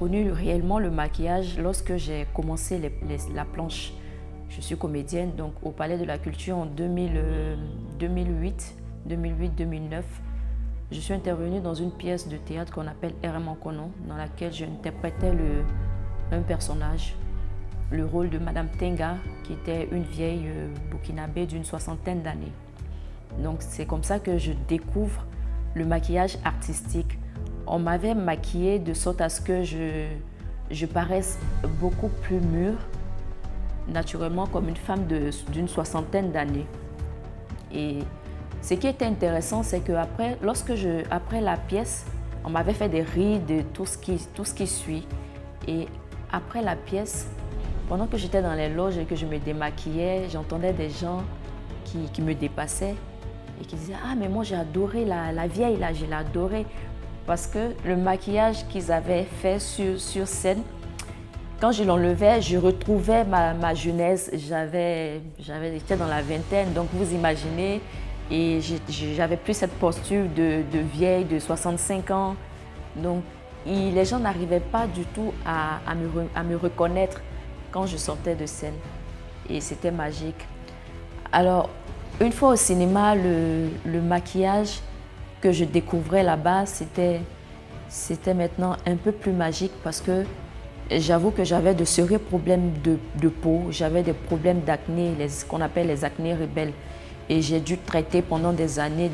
connu réellement le maquillage lorsque j'ai commencé la planche. Je suis comédienne donc au Palais de la Culture en 2008, 2009. Je suis intervenue dans une pièce de théâtre qu'on appelle Errement Konon, dans laquelle j'interprétais un personnage, le rôle de Madame Tenga, qui était une vieille burkinabé d'une 60aine d'années. Donc c'est comme ça que je découvre le maquillage artistique. On m'avait maquillée de sorte à ce que je paraisse beaucoup plus mûre, naturellement comme une femme d'une 60aine d'années. Et ce qui était intéressant, c'est qu'après, après la pièce, on m'avait fait des rides, tout ce qui suit. Et après la pièce, pendant que j'étais dans les loges et que je me démaquillais, j'entendais des gens qui me dépassaient et qui disaient « Ah, mais moi j'ai adoré la vieille là, je l'ai adorée ». Parce que le maquillage qu'ils avaient fait sur scène, quand je l'enlevais, je retrouvais ma jeunesse. J'étais dans la vingtaine, donc vous imaginez, et j'avais plus cette posture de vieille de 65 ans. Donc les gens n'arrivaient pas du tout à me reconnaître quand je sortais de scène. Et c'était magique. Alors, une fois au cinéma, le maquillage que je découvrais là-bas, c'était maintenant un peu plus magique parce que j'avoue que j'avais de sérieux problèmes de peau, j'avais des problèmes d'acné, ce qu'on appelle les acnés rebelles. Et j'ai dû traiter pendant des années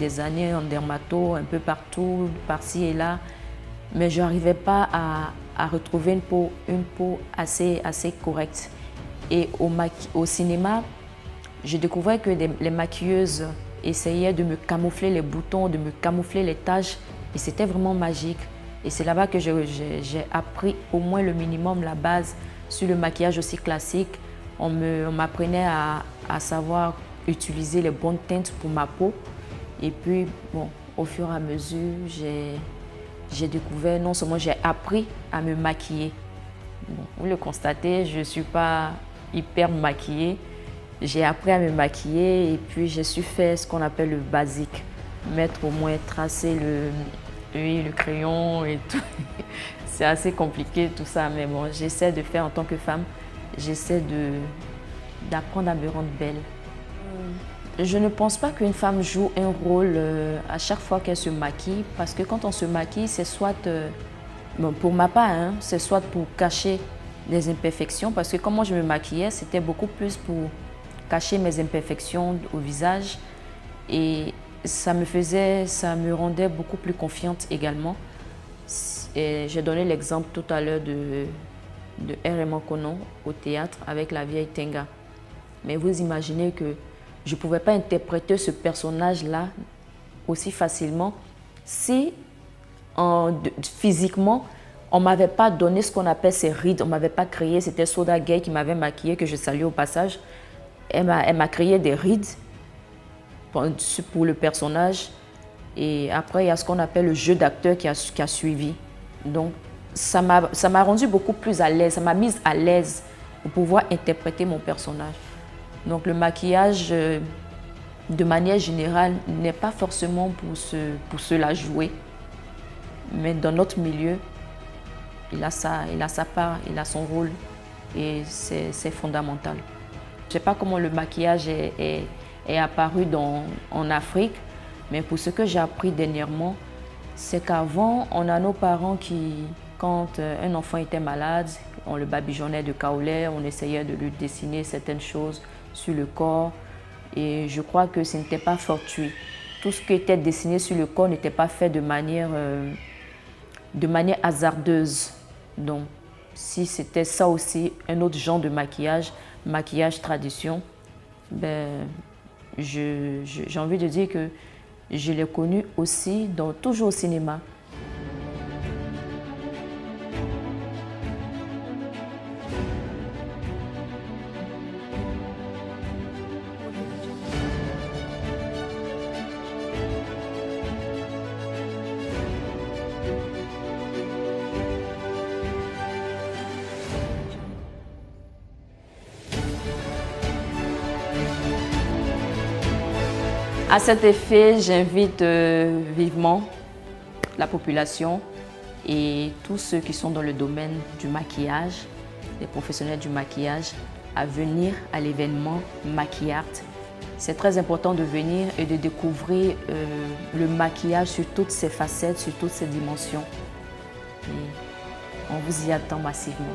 en dermato, un peu partout, par-ci et là. Mais je n'arrivais pas à retrouver une peau assez correcte. Et au cinéma, je découvrais que les maquilleuses essayaient de me camoufler les boutons, de me camoufler les taches. Et c'était vraiment magique. Et c'est là-bas que j'ai appris au moins le minimum, la base, sur le maquillage aussi classique. On m'apprenait à savoir utiliser les bonnes teintes pour ma peau. Et puis, bon, au fur et à mesure, j'ai découvert, non seulement j'ai appris à me maquiller. Bon, vous le constatez, je ne suis pas hyper maquillée. J'ai appris à me maquiller et puis j'ai su faire ce qu'on appelle le basique. Mettre au moins, tracer le crayon et tout. C'est assez compliqué tout ça, mais bon, j'essaie de faire en tant que femme. J'essaie d'apprendre à me rendre belle. Je ne pense pas qu'une femme joue un rôle à chaque fois qu'elle se maquille, parce que quand on se maquille, c'est soit, bon, pour ma part, hein, c'est soit pour cacher des imperfections, parce que quand moi je me maquillais, c'était beaucoup plus pour cacher mes imperfections au visage, et ça me rendait beaucoup plus confiante également. J'ai donné l'exemple tout à l'heure de Errement Konon au théâtre avec la vieille Tenga. Mais vous imaginez que je ne pouvais pas interpréter ce personnage-là aussi facilement si physiquement, on ne m'avait pas donné ce qu'on appelle ces rides, on ne m'avait pas créé, c'était Soda Gay qui m'avait maquillée, que je salue au passage. Elle m'a créé des rides pour le personnage. Et après, il y a ce qu'on appelle le jeu d'acteur qui a suivi. Donc, ça m'a rendu beaucoup plus à l'aise, ça m'a mise à l'aise pour pouvoir interpréter mon personnage. Donc, le maquillage, de manière générale, n'est pas forcément pour se la jouer. Mais dans notre milieu, il a sa part, il a son rôle et c'est fondamental. Je ne sais pas comment le maquillage est apparu en Afrique, mais pour ce que j'ai appris dernièrement, c'est qu'avant, on a nos parents qui, quand un enfant était malade, on le badigeonnait de kaolé, on essayait de lui dessiner certaines choses sur le corps. Et je crois que ce n'était pas fortuit. Tout ce qui était dessiné sur le corps n'était pas fait de manière hasardeuse. Donc, si c'était ça aussi, un autre genre de maquillage tradition, ben, j'ai envie de dire que je l'ai connu aussi, toujours au cinéma. À cet effet, j'invite vivement la population et tous ceux qui sont dans le domaine du maquillage, les professionnels du maquillage, à venir à l'événement Maquillart. C'est très important de venir et de découvrir le maquillage sur toutes ses facettes, sur toutes ses dimensions. Et on vous y attend massivement.